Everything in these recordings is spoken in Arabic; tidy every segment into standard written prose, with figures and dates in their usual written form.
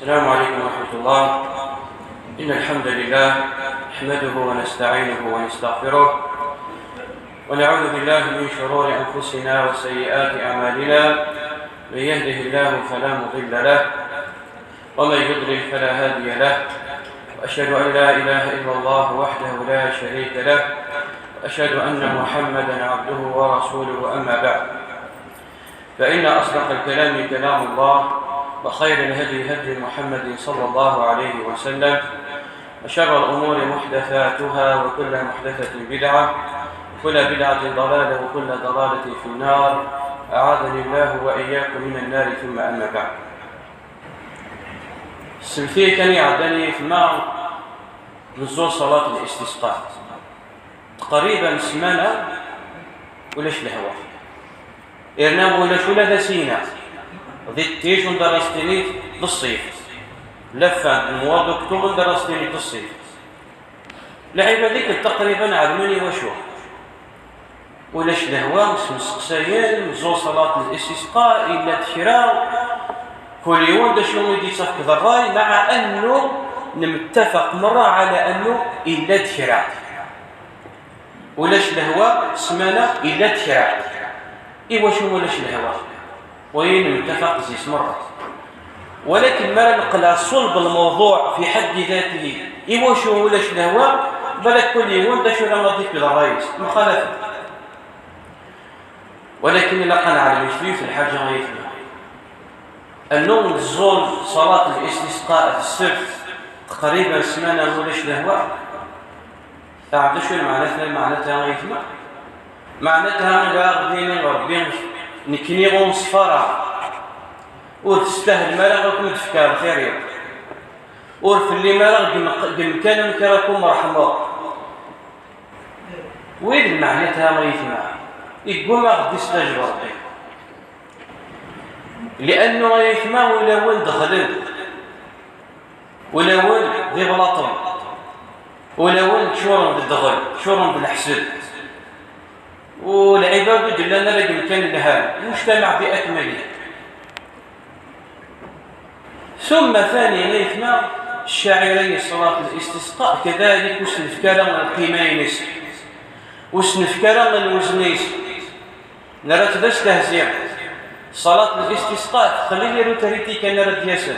السلام عليكم ورحمة الله. إن الحمد لله نحمده ونستعينه ونستغفره ونعوذ بالله من شرور أنفسنا وسيئات أعمالنا. من يهده الله فلا مضل له ومن يضلل فلا هادي له، وأشهد أن لا إله إلا الله وحده لا شريك له، وأشهد أن محمدا عبده ورسوله. أما بعد، فإن أصدق الكلام كلام الله، وخير الهدي هدي محمد صلى الله عليه وسلم، وشر الأمور محدثاتها، وكل محدثة بدعة، وكل بدعة ضلالة، وكل ضلالة في النار. أعاذني الله وإياكم من النار. ثم أما بعد، السلفية كان يعدني في الماء نزول صلاة الاستسقاء تقريبا سمانة ولاش الهواء إرنام ولاش ولا ذا ذي التيش ندرستني بالصيف لفا المواضع كتب ندرستني بالصيف لعيبة ذيك تقريبا عدمني وشو ولاش الهواء مسقسيين نزول صلاة الاستسقاء إلا تشراو كل يوم دا شنو يدي صفك ذراي، مع أنه نمتفق مرة على أنه إلا تشراو ولاش الهواء سمانة إلا تشراو. إيوا شنو ولاش الهواء وين نتفق زيس مرة، ولكن ما نقلع صلب الموضوع في حد ذاته. إيوا شنو ولاش الهواء بالك كل يوم دا شنو نضيف بالرئيس مخالفة، ولكن إلا قنع على المشفي في الحاجة غيثنا النوم نزول صلاة الاستسقاء في السبت تقريبا سمانة ولاش الهواء. تعرف شو معناتها غيثنا؟ معناتها غاديين ربي نكنيغون صفارة وتستاهل مالغكم تفكار خيرية وفي اللي مالغ بمكان مكانكم رحمة. وين معناتها غيثنا؟ يقول ما غادي يستجب ربي، لأنه غيثنا ولا وين دخلن ولا وين ذي بلاطن ولا وين شورن بالدخل شورن بالحسد، والعباد دلنا لقى مكان لها المجتمع بأكمله. ثم ثانيا غيثنا الشاعري صلاة الاستسقاء كذلك وسنف كلام القيمينيس وسنف كلام الوزنيس نرى تستهزئ صلاة الاستسقاء قليل يرتريتي كان نرى ياسر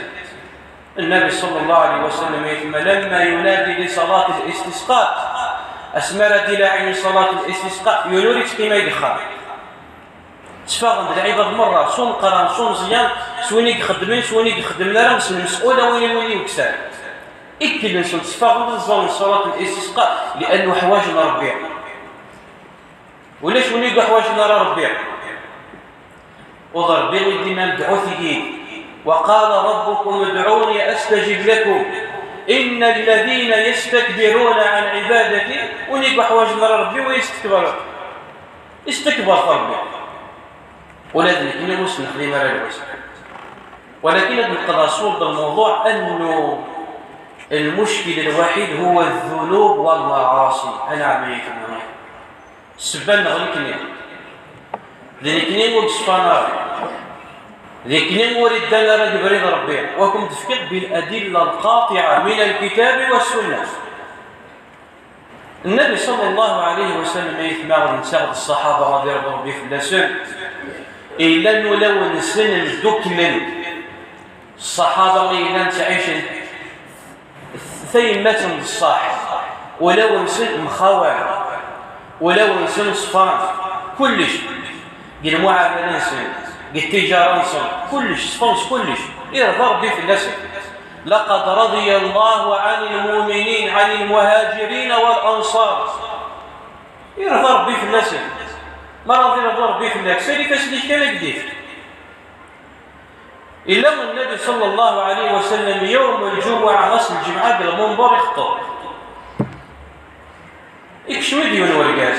النبي صلى الله عليه وسلم لما ينادي لصلاة الاستسقاء أسمر دلاعي من صلاة الاستسقاء ينوري تقيمة يدخل تفاغن العباد مرة صون قران صون زيان سويني يخدمين سويني يخدمنا راه مسؤولة وين وكسار إكل نسون تفاغن بالزون صلاة الاستسقاء لأنه حواجنا ربيع ولاش ونيقو حواجنا ربيع وضرب بين ديما ندعو فيه وقال ربكم ادعوني أستجب لكم إن الذين يستكبرون عن عبادتي ونيقو حواجنا ربي ويستكبر ربي ولكن إنه مسلم خلي مرة الوسط. ولكن نقدر صوت الموضوع أنه المشكل الوحيد هو الذنوب والمعاصي. أنا عملية المنيح سبنا غلقني ذلكنين وقصفانا ذلكنين وردنا رد بريد ربي وكم تفكر بالأدلة القاطعة من الكتاب والسنة. النبي صلى الله عليه وسلم يثمر من سعد الصحابة رضي الله عنهم في اللسن إلا أنه لو نسن الدكمن الصحابة إلا تعيش ثيمة الصاحب ولو نسن مخاوع ولو نسن صفان كلش قل معاملة نسن قل تجارة نسن كلش صفانس كلش يرضى به في اللسن. لقد رضي الله عن المؤمنين عن المهاجرين والأنصار يرضى ربي في اللسن ما رضي ربي في الأكسر فسليش كان قدير. إلا النبي صلى الله عليه وسلم يوم الجمعة غسل الجمعة بالمنبر يخطب إكش مليون ورقاز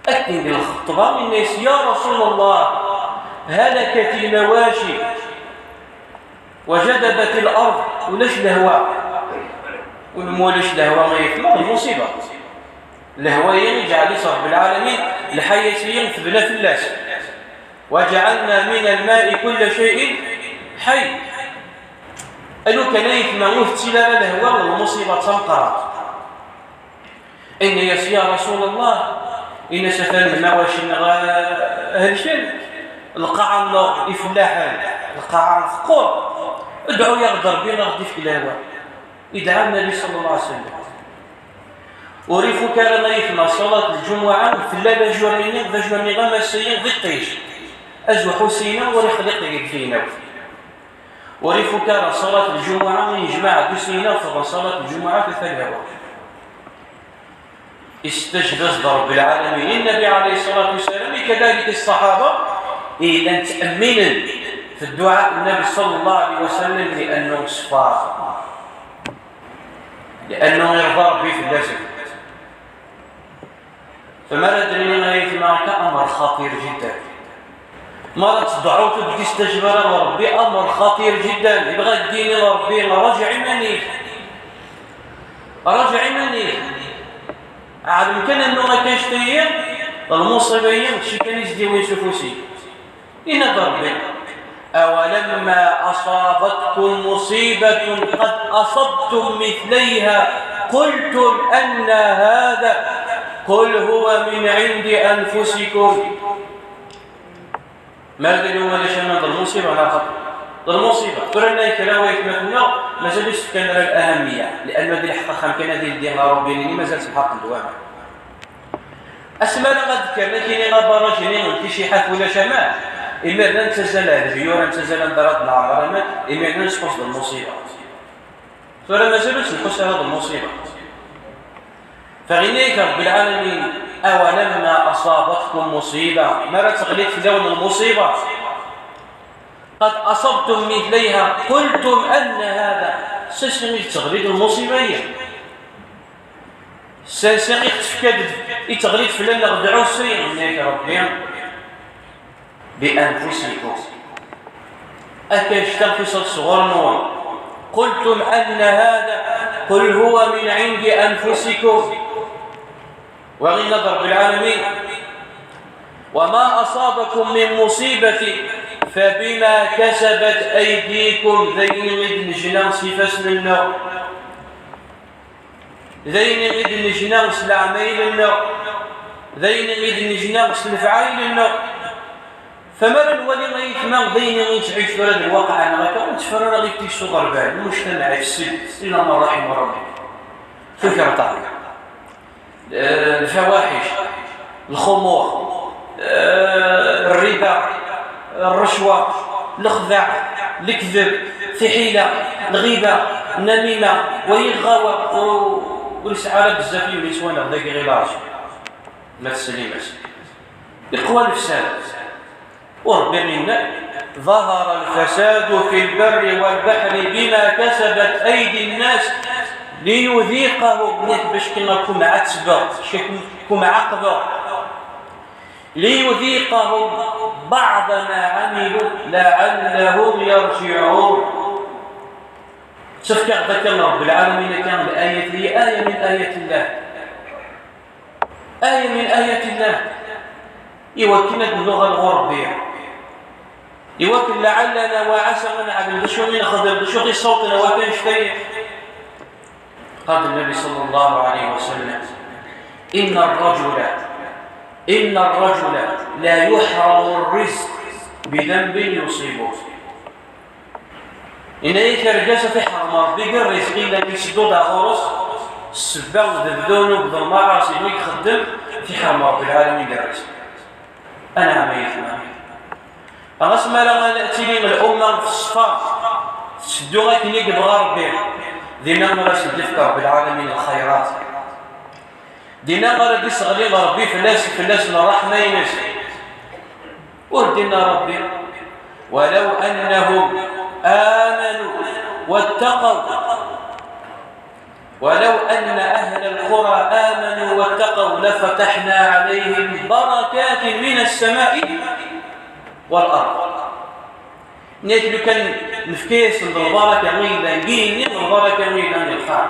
أكتن بالخطبة من الناس يا رسول الله هلكت المواشي وجدبت الأرض ولش الهواء والمولش الهواء ما يفهم المصيبة الهواء يجعل يصرف بالعالمين لحياتين ثبنا في اللاس وجعلنا من الماء كل شيء حي أنه كان يثمى وفتلا لهوا المصيبة تنقرأ إن يا رسول الله إن سفن المواشي هالشيء القاعة النور يفلاحان القاعة فقور ادعوا يغدر بنا غدي في الهواء يدعى النبي صلى الله عليه وسلم وريفو كان يثمى صلاة الجمعة في الليلة جوانين بجواني غما السيين ضي الطيش أزو حسينا وريخ لقيق فينا وريفو كان صلاة الجمعة يجمع بسينا في صلاة الجمعة في الهواء استجدز رب العالمين النبي عليه الصلاة والسلام كذلك الصحابة إذا تأمنا في الدعاء النبي صلى الله عليه وسلم لأنه صفار لأنه يرضى ربي في اللازم فما ندري معك أمر خطير جدا ما تدعو تبكي استجبار ربي أمر خطير جدا يبغى الدين ربي راجع مني عاد يمكن انه ما كانش تايا المصيبين شي كان يزدي ويشوفوا شي إن ضرب أولما أصابتكم مصيبة قد أصبتم مثليها قلتم أن هذا قل هو من عند أنفسكم ما قالوا ولا شيء من المصيبة لا خطر المصيبة قلنا كلاوي كما ما زالش كان الأهمية لأن هذه الحقيقة كان هذه الدين ربي ما زالت الحق الدوام أسمى لقد كان كاين غبر جنين في شي حف ولا شمال إما أن تزال الفيور تزال درات العمر إما أن نسقط المصيبة فلا ما زالت نقص هذه المصيبة فغنيك رب العالمين أولما أصابتكم مصيبة ما تغليت في لون المصيبة قد أصبتم مثليها قلتم أن هذا سيسمي تغليد المصيبة سيسمي تفكد يتغليد فلان غدعو السيء منك ربي بأنفسكم أكاشتغ في صغر نور قلتم أن هذا قل هو من عند أنفسكم وغنى رب العالمين وما أصابكم من مصيبة فبما كسبت أيديكم ذين غد نجناس فسن النار ذين غد نجناس العميل النار ذين غد نجناس الفعيل النار فمر الولي ما يتمام ذين غد تعيش في هذا الواقع أنا غير تفرر غير تيسو غربان المجتمع في السد إلى ما رحم ربي شوف يا رطال الفواحش الخمور الربا الرشوة الخداع الكذب في حيلة الغيبة النميمة ويغاوى ولسعالة بزاف اللي يسوانا ذاك غلاج ما تسليمش إخوان الفساد وربي منا ظهر الفساد في البر والبحر بما كسبت أيدي الناس ليذيقهم باش كنكون عتبة كم عقبة ليذيقهم بعض ما عملوا لعلهم يرجعون شوف كيف ذكرنا رب العالمين كان الآية هي آية من آيات الله آية من آيات الله يوكلنا باللغة الغربية يوكل لعلنا وعسى ونعمل بشو من خضر بشو غير صوتنا وكان شيء قال النبي صلى الله عليه وسلم إن الرجل لا يحرم الرزق بذنب يصيبه إن يكرجس في حرمات بقر رزق إلا يسدود غرس السباق ذبدونه بضماعة سيدو يخدم في حرمات بالعالمين الرزق أنا عميتنا أغسما لما نأتي من الأمة في الصفار سدوغا كني قبغار بيه دينا مرة سدفك رب العالمين الخيرات دينا مرة دي صغلين ربي فلاس الرحمة ينس وردنا ربي ولو أنهم آمنوا واتقوا ولو أن أهل القرى آمنوا واتقوا لفتحنا عليهم بركات من السماء والأرض نيت كان نفكيس البركة غيلا جين البركة غيلا الخير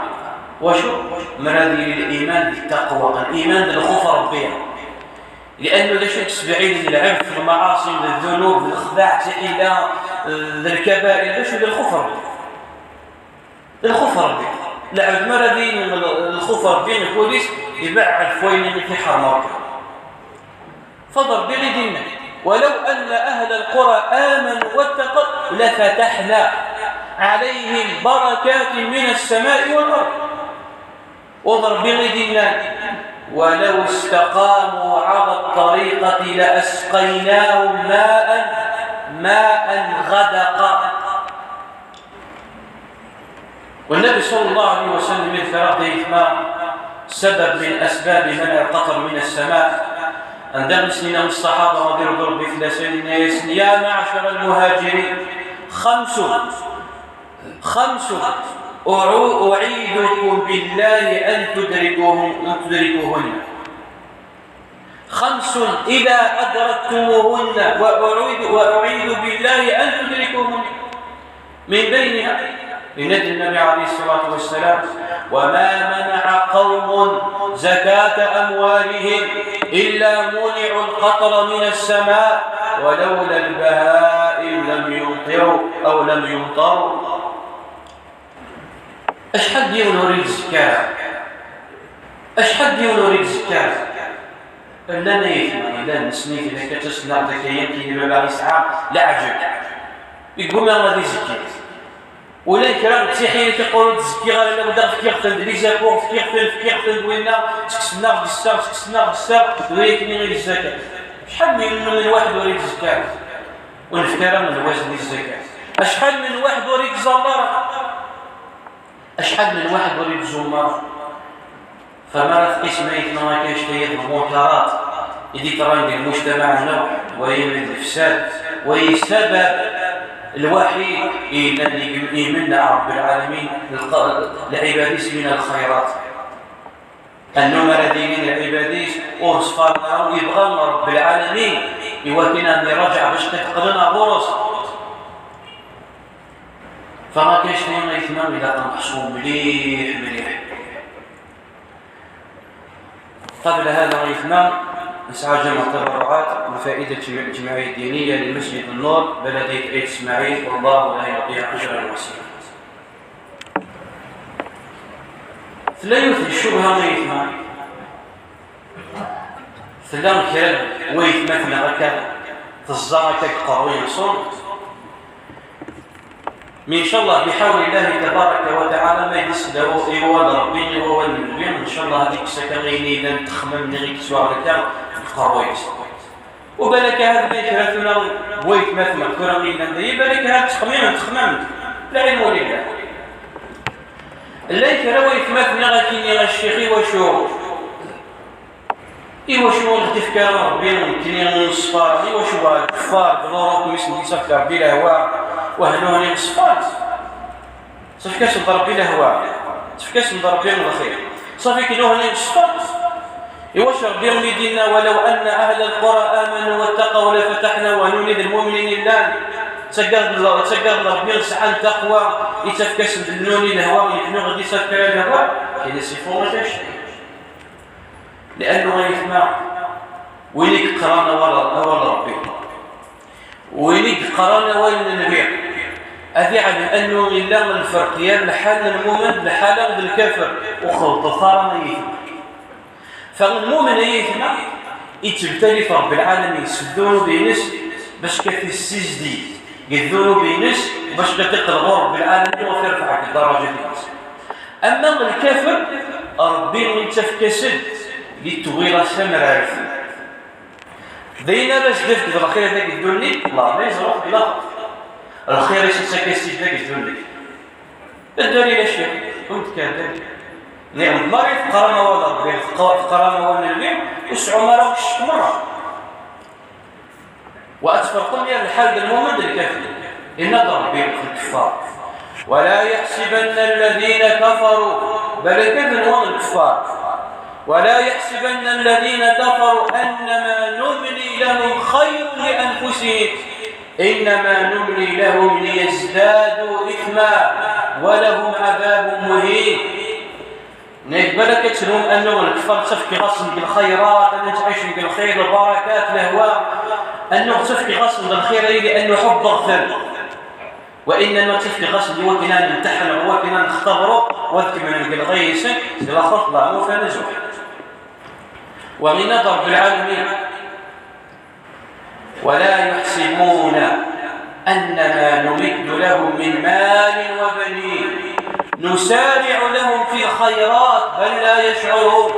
وشو مرادي الإيمان بالتقوى الإيمان بالخوف ربنا لأنه ليش تسبعين العرف المعاصي الذنوب الخداع إلى الكبائر ليش بالخوف ربنا الخوف ربي لعب مرضين الخوف ربي البوليس يباع الفوين في حرمه فضل بغدنا ولو أن أهل القرى آمنوا واتقوا لفتحنا عليهم بركات من السماء والأرض وضرب بغدنا ولو استقاموا على الطريقة لأسقيناهم ماء غدقا. والنبي صلى الله عليه وسلم يذكر ضيفنا سبب من أسباب منع القطر من السماء عندما سنين الصحابة رضي الله عنهم بفلسين يا معشر المهاجرين خمس أعيدكم بالله أن تدركوهن خمس إذا أدركتموهن وأعيد بالله أن تدركوهن من بينها لنبي النبي عليه الصلاة والسلام وما منع قوم زكاة أموالهم إلا منعوا القطر من السماء ولولا البهائم لم يمطروا أو لم يمطروا. أش حد يريد الزكاة؟ أش حد يريد الزكاة؟ لا نيفنا لا نسنيك إذا كتصنع ذكيا كي ما يسعى لا عجب يقول ما غادي زكاة ولا كلام تيحين كيقولوا تزكي غير الا بدا فكير تند لي جابور فكير تند وينا تكسنا بالسار ولكن غير الزكاه شحال من واحد وريد الزكاه ونفكر من الوزن الزكاه شحال من واحد وريد الزمار شحال من واحد وريد الزمار فما في اسميت ما كاينش هي المنكرات اللي ترى ديال مجتمعنا وهي الفساد وهي سبب الوحيد الذي يمنع رب العالمين لعباديس من الخيرات النمر دينين العباديس ورصفنا ويبغى رب العالمين يوكلنا نرجع باش تقرنا غرس فما كاينش لينا يتمام اذا كنحصوا مليح قبل هذا غيثنا نسعى جمع التبرعات بفائدة الجمعية الدينية لمسجد النور بلدية عيد إسماعيل والله لا يضيع أجر المسلمين. ثلاثة الشبهة غيثنا ثلاثة كلام ويث مثلا غكا تزارك قروي صوت من شاء الله بحول الله تبارك وتعالى ما يسلو ايوال ربي وهو المبين ان شاء الله هذيك سكريني لن تخمم نغيك سوار كان قرويس وبالك هذا ثلاثنا بويت مثلا كرمي لندي بالك هذا تخمم لا علم لله اللي كرويت مثلا غاكيني غشيخي وشو ايوا شو التفكير ربي ممكن نصفار ايوا شو الكفار بلوروب مثل يسكر بلا هواء وهنوني مصفات صافي كاش نضرب بلا هواء صافي كاش نضرب بهم الخير صافي كنوهني مصفات واش ربي يدينا ولو ان اهل القرى امنوا واتقوا لفتحنا ونولد المؤمنين الله تسقط ربي نسعى التقوى يتفكس بالنوني الهواء ويحنو غادي يسكر الهواء كاين صفه ما فيهاش لانه غيسمع وينك قرانا ورا ربي وينك قرانا وين النبي هذه على انه الا من الفرق ديال الحال المؤمن بالحاله ديال الكافر وخلط الثرى فالمؤمن يثنى يتبتلي في رب العالمين يسدون بينس باش كتي السجدي يذون بينس باش كتقرب رب العالمين وفي رفعك الدرجه ديالك اما الكافر ربي يتفكسد لتويل سمر عارف دينا باش دفت الخير هذاك الدنيا الله ما يزرق بلا الخير يتسكسد ذاك الدنيا الدليل الشيء كنت كذاب نعم المريض قرانا وضع قرانا ونلبي وسعوا مرة وكشك مرة وأتفرقون يا الحال المؤمن الكافر إن نظر بهم في الكفار ولا يحسبن الذين كفروا بل كذن هم الكفار ولا يحسبن الذين كفروا أنما نملي لهم خير لأنفسهم إنما نملي لهم ليزدادوا إثما ولهم عذاب مهين نقبلك تلوم أنه الكفار تفكي غصن بالخيرات أنه تعيش بالخير البركات الأهواء أنه تفكي غصن بالخير لأنه حب غفل وإنما تفكي غصن وكنا نمتحن وكنا غادينا نختبروا وذك من الغيس إلى خط الله مو فنزوح ومن ضرب العالمين ولا يحسبون أنما نمد لهم من مال وبنين نسارع لهم في الخيرات بل لا يشعرون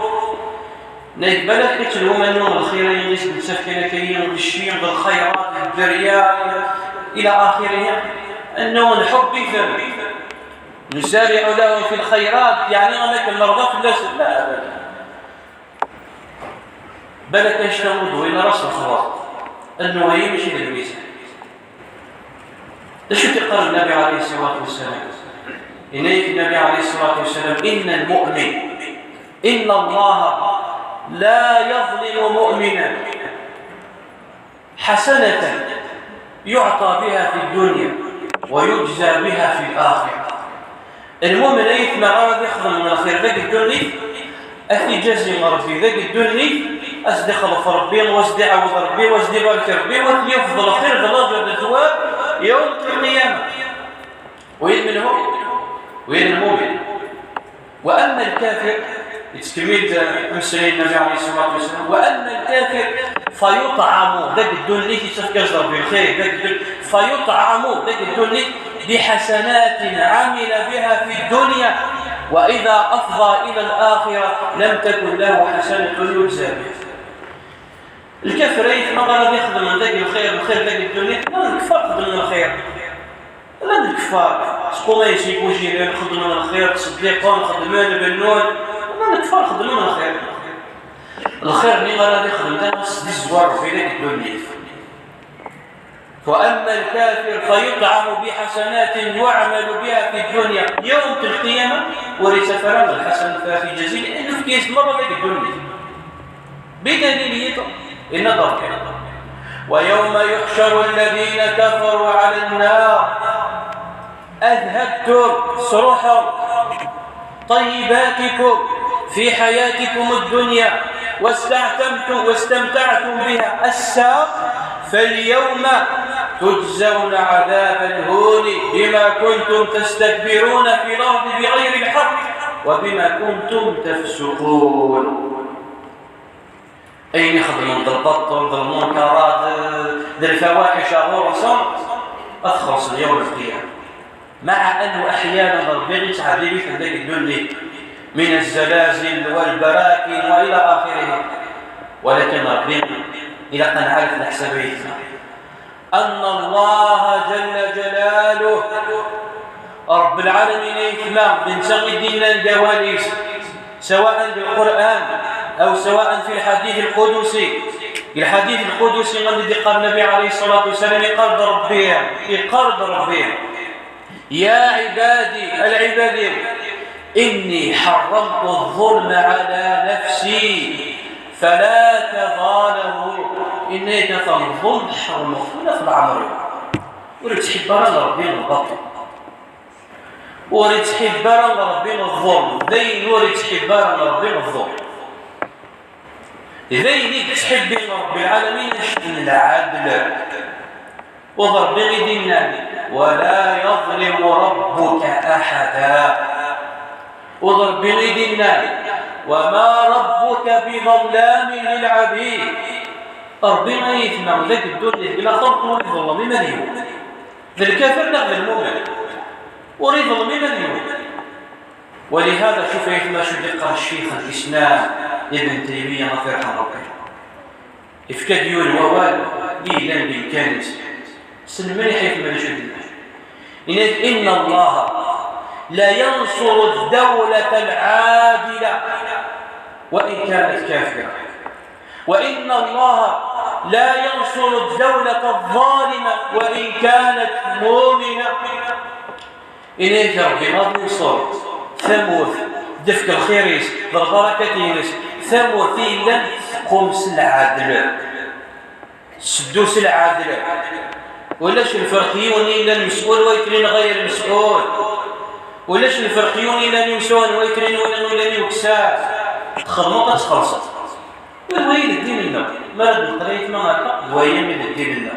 نقبلك يتلو منهم الخيرين يسبب سفكنكين بالشيم بالخيرات الدرياء إلى آخره أنه الحب يفهم نسارع لهم في الخيرات يعني أنك المرضى لا أبدا بلك يشتغل إلى رأس الخواط أنه يمشي للميزان لشو تقرأ النبي عليه الصلاة والسلام إليك النبي عليه الصلاة والسلام إن المؤمن إن الله لا يظلم مؤمنا حسنة يعطى بها في الدنيا ويجزى بها في الآخرة المؤمن أيث معارض يخدم من الخير ذاك الدنيا أخي جزي ربي ذاك الدنيا أسدي خلف ربي وأسدي عوض ربي وأسدي بارك ربي وأسدي يفضل خير ضلاجة الثواب يوم القيامة وين منه وين المؤمن وأما الكافر تكميل أمثلين النبي عليه الصلاة والسلام وأما الكافر فيطعم ذاك الدنيا كيشوف بالخير ذاك الدنيا فيطعم ذاك الدنيا بحسنات عمل بها في الدنيا وإذا أفضى إلى الآخرة لم تكن له حسنة يجزى بها الكافر ما غادي يخدم من ذاك الخير ذاك الدنيا لا الكفار خدم من الخير لا الكفار شكون ما يجيبوا جيران خدموا من الخير تصديقون خدمون بالنون لا الكفار خدموا من الخير الخير اللي غادي يخدم ده قصدي الزوار في ذاك الدنيا وأما الكافر فيطعم بحسنات يعمل بها في الدنيا يوم القيامة وليس فرغ الحسن في جزيل لأنه في كيس مرة ذاك الدنيا بدليل النظر ويوم يحشر الذين كفروا على النار أذهبتم صروحا طيباتكم في حياتكم الدنيا واستمتعتم بها الساق فاليوم تجزون عذاب الهون بما كنتم تستكبرون في الأرض بغير الحق وبما كنتم تفسقون أين يخدمون ذا البطل ذا المنكرات ذا الفواحش غرصا أخرس اليوم القيامة مع أنه أحيانا ربنا تعذيب في ذلك الدنيا من الزلازل والبراكين وإلى آخره ولكن ربنا إذا كان عارف نحسبيتنا أن الله جل جلاله رب العالمين يتمام بنسغي دينا الجوانيس سواء بالقرآن أو سواء في الحديث القدسي الحديث القدسي الذي قال النبي عليه الصلاة والسلام يقرض ربي يا عبادي العبادين إني حرمت الظلم على نفسي فلا تظالموا إني كفر الظلم حرم مختلف العمر وريد تحبنا ربنا البطل وريد تحبنا ربنا الظلم ذين وريد تحبنا ربنا الظلم ذين تحب رب العالمين العدل وضرب بغدنا ولا يظلم ربك أحدا وضرب بغدنا وما ربك بظلام للعبيد ربنا يثنى ذاك الدنيا بلا خلق ويظلم من يوم ذا الكافر نغذى المؤمن ويظلم من يوم ولهذا شوف يثنى شو دقة الشيخ الإسلام ابن تيمية غفر ربه إفكاد يول ووال ليلا بالكانت سلمني حيث ما نشد إن الله لا ينصر الدولة العادلة وإن كانت كافرة وإن الله لا ينصر الدولة الظالمة وإن كانت مؤمنة إليك ربي ما تنصر ثموث دفك الخيريس بالبركتينس ثموث إلا قمس العدل سدوس العدل ولاش الفرقيون إلا المسؤول ويكرين غير المسؤول ولاش الفرقيون إلا المسؤول ويكرين ولا يكساس تخلموا تخلصت وين الدين لنا مرض القرية ما هكا وين من الدين لنا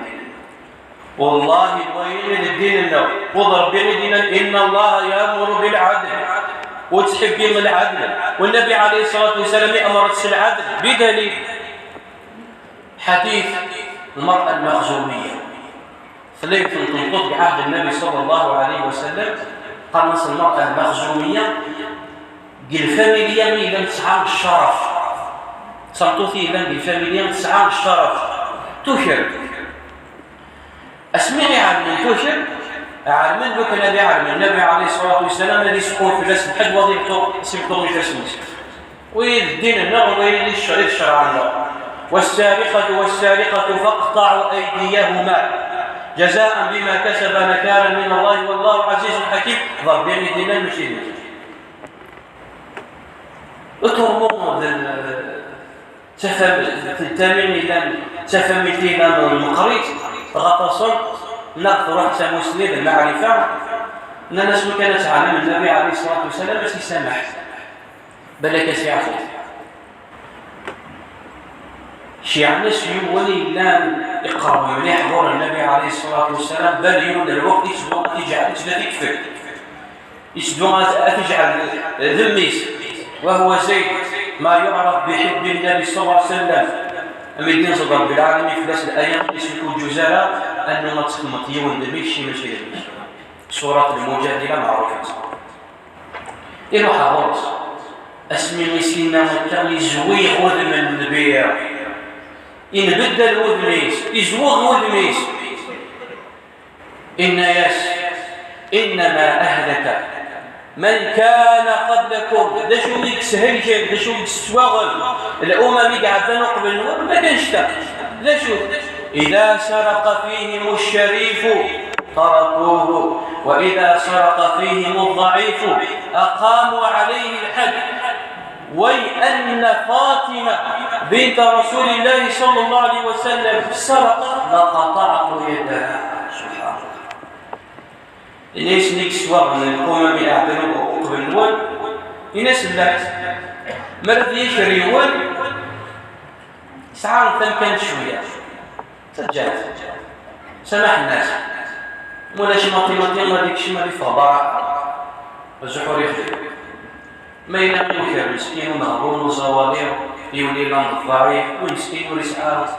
والله بغينا الدين النو وضرب دينا إن الله يأمر بالعدل وتحبين العدل، والنبي عليه الصلاة والسلام أمر بالعدل بدليل حديث المرأة المخزومية فليت تنطق بعهد النبي صلى الله عليه وسلم. قال نص المرأة المخزومية قل فاميليا ميلا تسعى الشرف صمتوثي لن قل فاميليا تسعى الشرف تشر أسمعي عن من تشر عالمين بك النبي عالمين النبي عليه الصلاة والسلام الذي سقوط في الاسم حد وظيفته سيبقوا في الاسم ويدين النار ويدين الشرع الله. والسارقة والسارقة فاقطعوا أيديهما جزاء بما كسب نكالا من الله والله عزيز حكيم. ضربين يدينا المسلمين اترموا التامين إلى تفهمتين المقريت غطسوا ناخذ واحد مسلم المعرفة أن الناس كانت تعلم النبي عليه الصلاة والسلام بس يسامح بلك سيعفو شيع الناس يولي لان يقرأوا من يحضر النبي عليه الصلاة والسلام بل يولي الوقت يسدون تجعل تكفر يسدون تجعل ذميس وهو زيد ما يعرف بحب النبي صلى الله عليه وسلم أمدين صدر بالعالمين في نفس الأيام اسمه جزالة أنه ما تسمط يوم دميشي ماشي دميشي سورة المجادلة معروفة يروح هورس اسمي مسكينة مكان يزوي غذم النبي إن بدل وذميس يزوغ وذميس إن ياس إنما أهلك من كان قبلكم ده شو يكسهل شيء ده شو يسوغل الأمم قاعدة نقبل ما كانش ده شو إذا سرق فيهم الشريف تركوه وإذا سرق فيهم الضعيف أقاموا عليه الحد. وأن فاطمة بنت رسول الله صلى الله عليه وسلم سرقت لقطعت يدها. سبحان الله. الناس نكسوا من الأمم يعتنوا قبلون الناس اللات مرض يشريون ساعة ثم كان شوية سجاد سمح الناس مولا شي مطيمطين ما ديك شي ما دي فضاء الزحور يخدم ما ينام يوكر مسكين ومهرون وزوالير يولي لهم الضعيف ومسكين ورسعه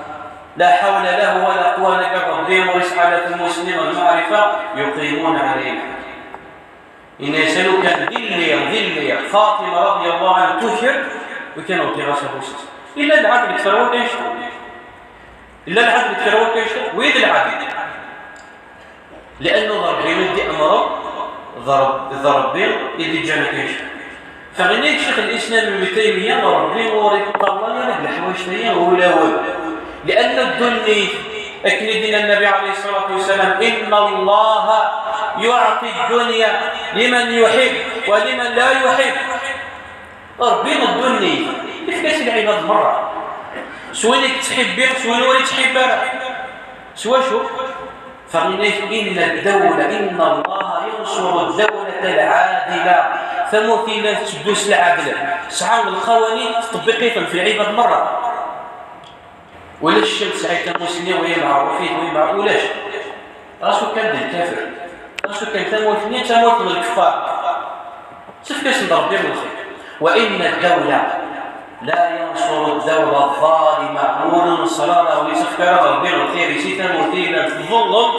لا حول له ولا قوة لك ربهم ورسالة المسلمين والمعرفة يقيمون عليه. إن يسألوا كان ذلية فاطمة رضي الله عنها تشر وكانوا تغاسه وسط إلا العبد كثروا كيشتر إلا العبد كثروا كيشتر ويد العبد لأنه ضربين يدي أمره ضربين يدي جانا كيشتر. فغنيك شيخ الإسلام ابن تيمية ضربين وريك الله يلك لحواشتين ولاول لأن الدنيا أكندنا النبي عليه الصلاة والسلام إن الله يعطي الدنيا لمن يحب ولمن لا يحب. ربنا الدنيا إفكاس العباد مرة سوينك تحبك سوين ولي تحبك سوى شو فغنيك إن الدولة إن الله ينصر الدولة العادلة فمثلا تدوس العدل سعى القوانين تطبقيها في العباد مرة ولا الشمس عيت المسلمين وهي معروفين وهي معقولاش راسو كان الكافر راسو كان تموتني تموت من الكفار شوف كيف نضرب بهم الخير. وإن الدولة لا ينصر الدولة الظالمة وننصرها ويسفكرها بهم الخير يسيتم وثيلا في الظلم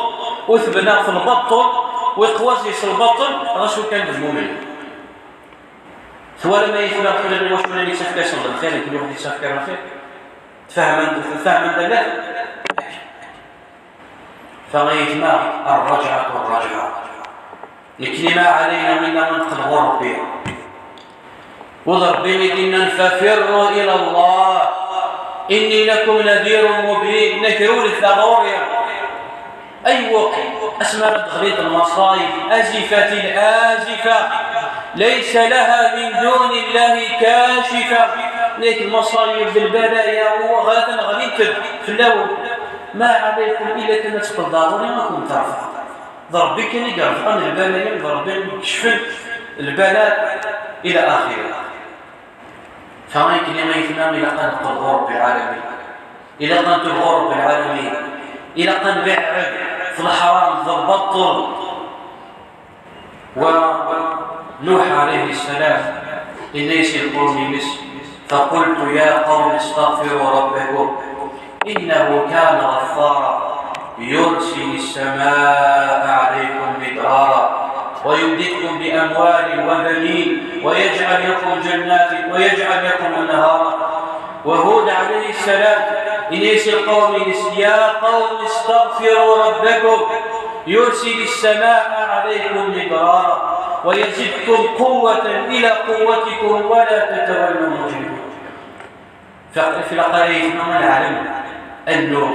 وثبنا في البطل ويقوازي في البطل راسو كان المؤمن ثوال ما يثبت حلم واش ولا يسفكر صدر الخير كل واحد يسفكر الخير فهم ذلك فغيثنا الرجعة الكلمة علينا منا من قد غرب بها وضرب بيدنا ففروا إلى الله إني لكم نذير مبين. نكروا للثغوريا أي وقت أسمى تغليط المصائب أزفة الآزفة ليس لها من دون الله كاشفة. ليك المصائب بالبلايا وغاثا غليت في اللون ما عليكم إلا كما تقدرون ما كنت تعرف ضرب بك يقرف عن البلايا ضرب يكشف البلاء إلى آخره. فهيك لما يتمام إلى قد الغرب العالمين إلى قد الغرب العالمين إلى قد بعد في الحرام ضبطوا. ونوح عليه السلام إنيس القوم مصر فقلت يا قوم استغفروا ربكم إنه كان غفارا يرسل السماء عليكم مدرارا ويمددكم بأموال وبنين ويجعل لكم جنات ويجعل لكم أنهارا. وهود عليه السلام إنيس القوم يا قوم استغفروا ربكم يرسل السماء عليكم مدرارا ويزدكم قوة إلى قوتكم ولا تتولوا مجرمين. في القرية ما نعلم أنه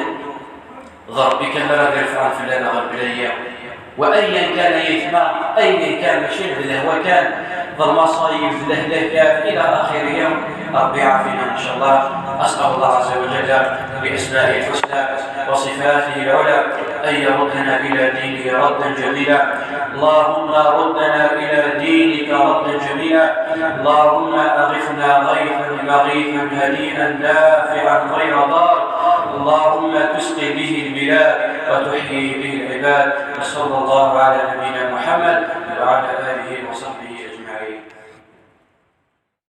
ضربك مرة يرفعون في لنا غرب الأيام وأيا كان يثمع أيا كان مشين له وكان ظل مصايف له إلى آخر يوم. ربي يعافينا إن شاء الله. أسأل الله عز وجل بأسمائه الحسنى وصفاته العلى أن يردنا إلى دينه ردا جميلا. اللهم ردنا إلى دينك ردا جميلا. اللهم أغثنا غيثا مغيثا هنيئا نافعا غير ضار. اللهم تسقي به البلاد وتحيي به العباد. وصلى الله على نبينا